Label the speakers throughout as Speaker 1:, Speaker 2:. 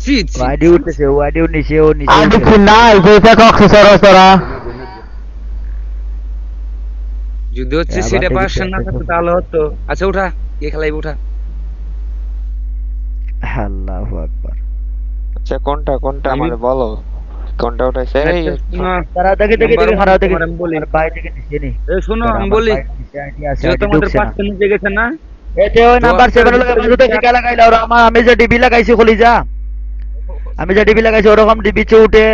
Speaker 1: ছি ছি
Speaker 2: ওয়াইডি উঠতেছে ওয়াইডি নিচে ও নিচে
Speaker 3: আর
Speaker 2: উঠে
Speaker 3: দেখি না কইছে কক্সে সরা
Speaker 1: যদি হচ্ছে
Speaker 2: আবার
Speaker 1: সেটা
Speaker 2: দেখি
Speaker 1: পার্সেন্ট না থাকতো তাহলে হতো। আচ্ছা উঠা, কে খেলাইব উঠা।
Speaker 2: আল্লাহু আকবার।
Speaker 4: আচ্ছা কোনটা কোনটা
Speaker 1: আমি
Speaker 4: আমারে বলো, কোনটা উঠাইছে? এই
Speaker 1: ম্যাচটা শোনো,
Speaker 2: তারা দেখি দেখি
Speaker 1: নাম্বার
Speaker 2: দেখি
Speaker 1: ওয়ান
Speaker 2: খারাপ দেখি
Speaker 1: তোমার আমি বলি,
Speaker 2: আমার বাইরে থেকে নিচে নি
Speaker 1: এই শোনো
Speaker 2: তারা
Speaker 1: আমি
Speaker 2: আমার
Speaker 1: বলি,
Speaker 2: বাইরে নিচে আইডি আছে
Speaker 1: যেহেতু
Speaker 2: আইডি
Speaker 1: আমাদের
Speaker 2: ঢুকছে না
Speaker 1: পার্সেন্ট নিচে গেছে না,
Speaker 2: এতে ওই
Speaker 1: তো
Speaker 2: নাম্বার
Speaker 1: আপনার
Speaker 2: 7 লগে
Speaker 1: ভিতরে
Speaker 2: বাজুতে টিকা লাগাইলা ওরা আমার আমি যে ডিবি লাগাইছি খলিজা আমি যে ডিবি লাগাইছি ওরকম ডিবি চে উঠে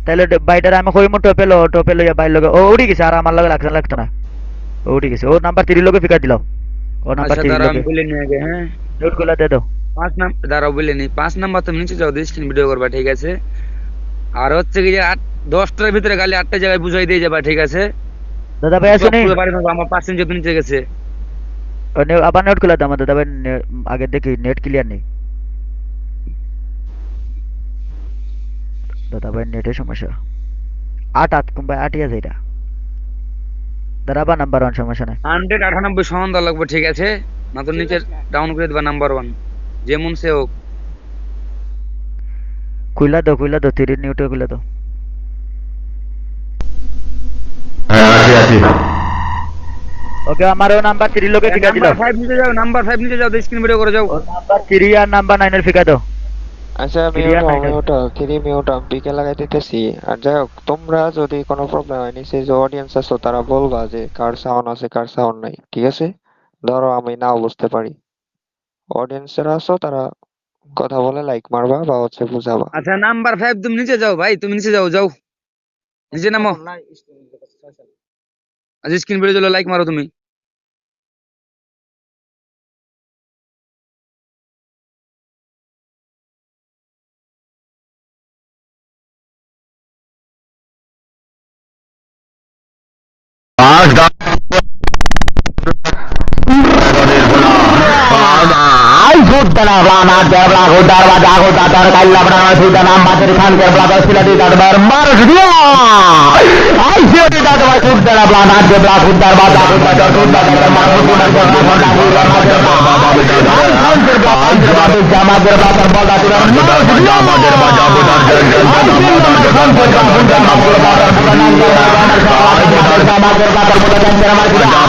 Speaker 2: তাহলে বাইটার আমি কইমু টোপে লইয়া বাইর লগে ও উড়ি গেছে আর আমার লগে লাগতো না ও উড়ি গেছে ও নাম্বার 3 লগে ফিকা দিলাও ও নাম্বার
Speaker 1: আচ্ছা
Speaker 2: 3
Speaker 1: দাঁড়াও আমি
Speaker 2: লগে
Speaker 1: বলে নিয়ে আগে, হ্যাঁ
Speaker 2: নোট গুলা দে দাও
Speaker 1: 5 নাম্বার দাঁড়াও বলে নি, 5 নাম্বার তুমি নিচে যাও, স্ক্রিন ভিডিও করবা, ঠিক আছে? আর হচ্ছে কি যে 10টার ভিতরে গালি 8টা জায়গায় বুঝাই দিয়ে যাবা, ঠিক আছে?
Speaker 2: দাদা ভাই আসুনি
Speaker 1: বাড়ি আমার পার্সেন্ট যেহেতু নিচে গেছে।
Speaker 2: আবার নোট গুলা দাও দাদা ভাই আগে দেখি নেট ক্লিয়ার নেই দাদা ভাই নেটের সমস্যা 8 কিংবা 8 আছে এটা দাদা বা নাম্বার 1 সমস্যা নাই
Speaker 1: 198 সমান দেওয়া লাগবে, ঠিক আছে? না তো নিচে ডাউন করে দিবা নাম্বার 1 যেমন সে হোক।
Speaker 2: খুইলা দাও 3 নিউটে খুইলা দাও
Speaker 3: আছি
Speaker 2: ওকে আমার ও নাম্বার 3 লগে ফিকা দিলাও
Speaker 1: নাম্বার 5 নিচে যাও, নাম্বার 5 নিচে যাও, স্ক্রিন ভিডিও করে যাও।
Speaker 2: ও নাম্বার 3 আর নাম্বার 9 এর ফিকা দাও
Speaker 4: আচ্ছা আমি
Speaker 2: ক্লিয়ার নাই
Speaker 4: ওটা কিরিমি ওটা পিকে লাগাই দিতেছি। আর যাই হোক, তোমরা যদি কোনো প্রবলেম হয় নিচে যে অডিয়েন্স আছো তারা বলবা যে কার সাউন্ড আছে কার সাউন্ড নাই, ঠিক আছে? ধরো আমি নাও বুঝতে পারি, অডিয়েন্সেরা আছো তারা কথা বলে লাইক মারবা বা হচ্ছে বুঝাবা।
Speaker 1: আচ্ছা নাম্বার 5 তুমি নিচে যাও ভাই, তুমি নিচে যাও, যাও নিচে নামো। আচ্ছা স্ক্রিন ভিডিও চলো, লাইক মারো তুমি।
Speaker 3: আই সুদনা বানা দেবলা গোদার বাজা গোদা তার কাইলা বড় সুদনা মাদের খান কে বড় সিলাদি দরবার মার দিও আই সিলাদি দরবার সুদনা বানা দেবলা গোদার বাজা গোদা সুদনা দরবার মার সুদনা গোদা গোদা আই খান কে বাবা জামাদের বাজার বড় দিও জামাদের বাজা গোদা খান কে গোদা মার বাজার জামাদের বাজার বড় জামাদের বাজার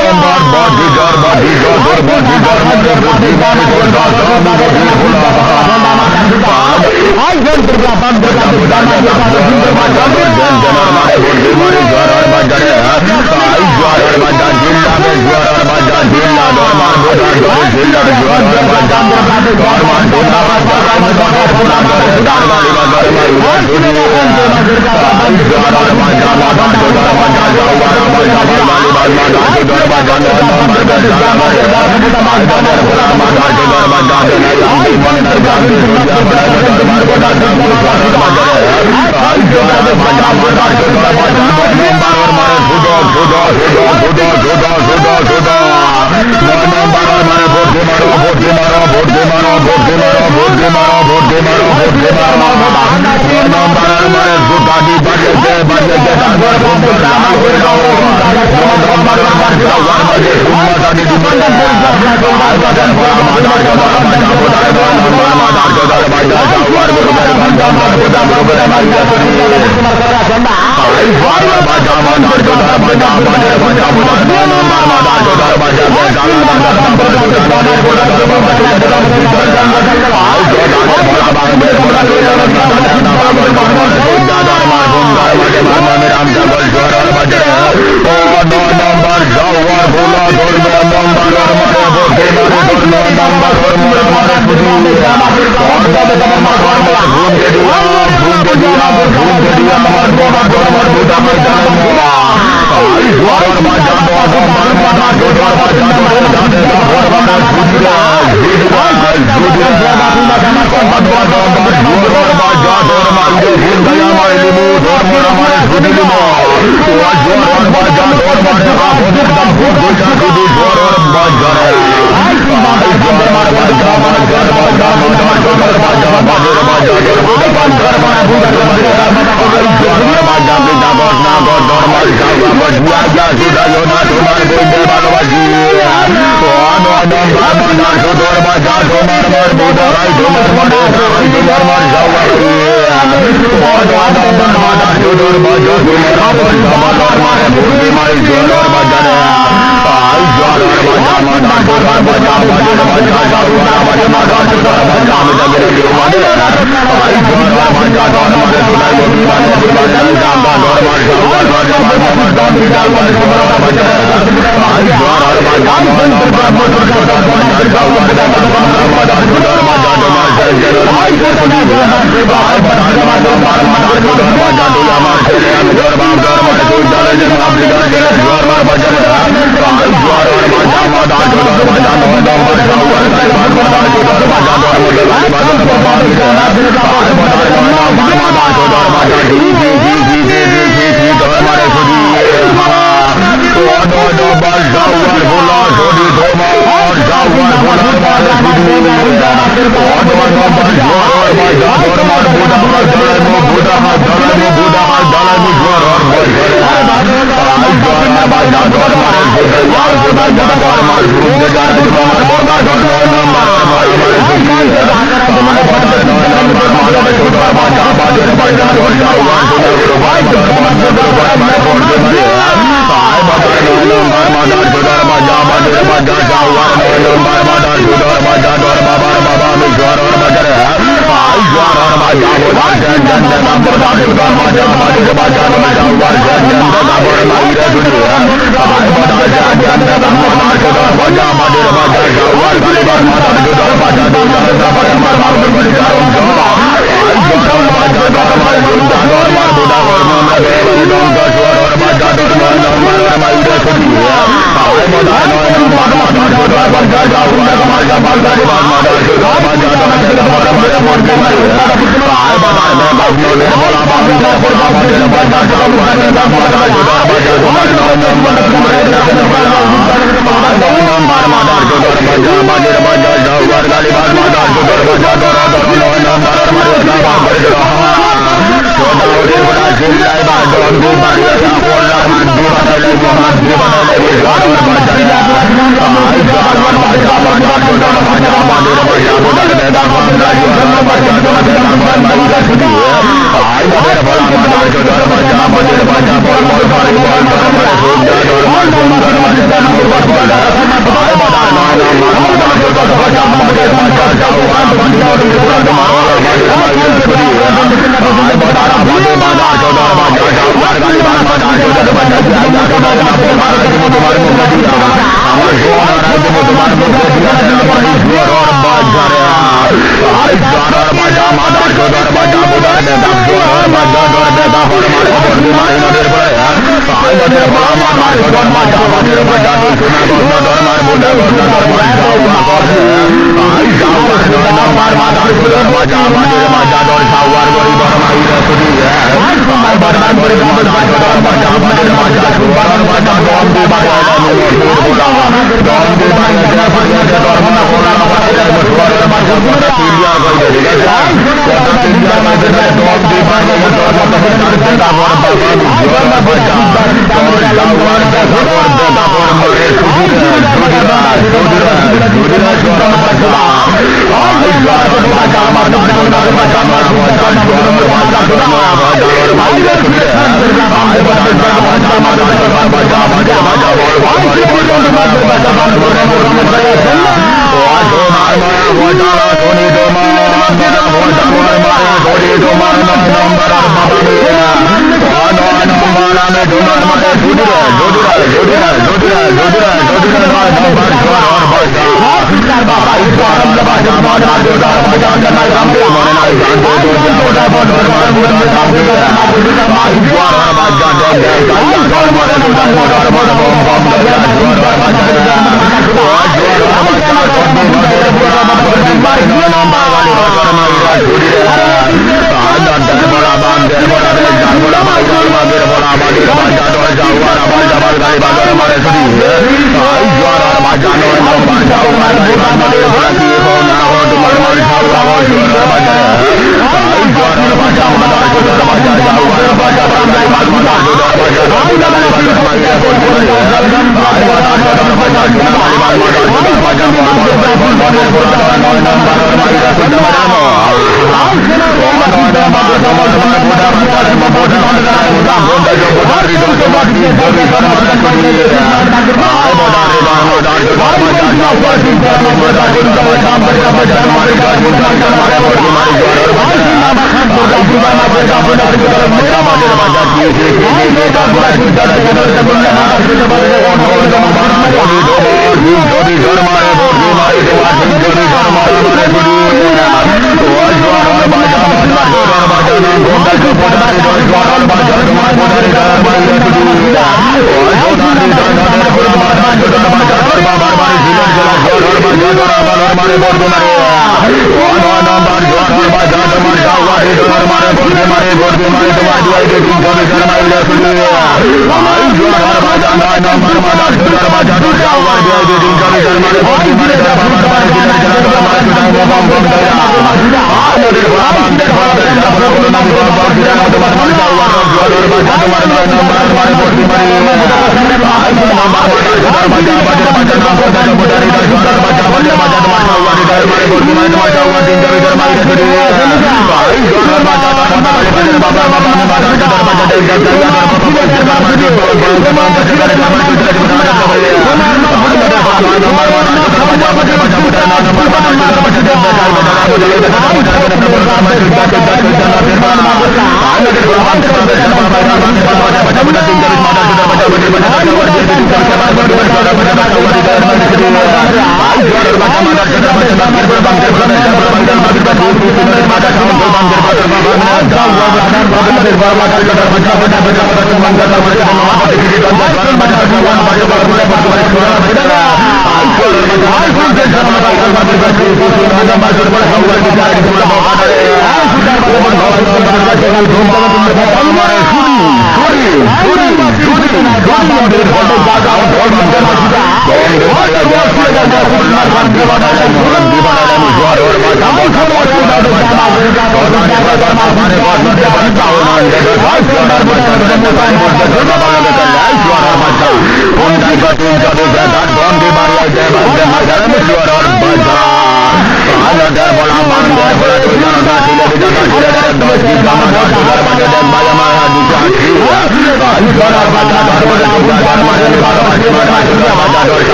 Speaker 3: জাওয়ার Bye.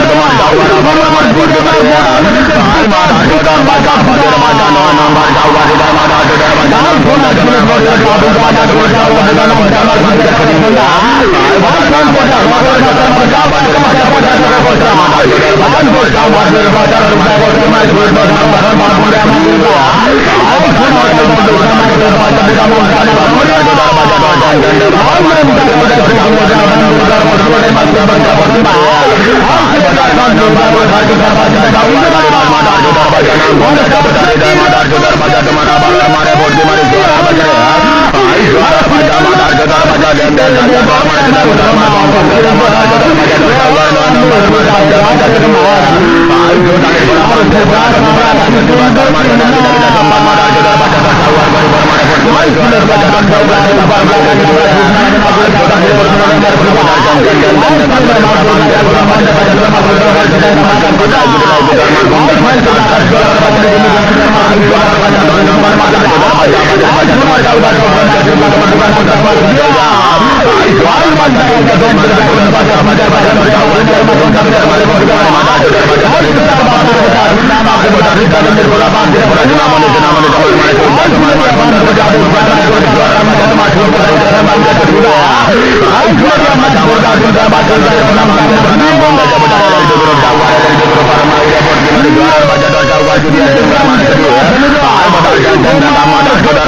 Speaker 3: Juara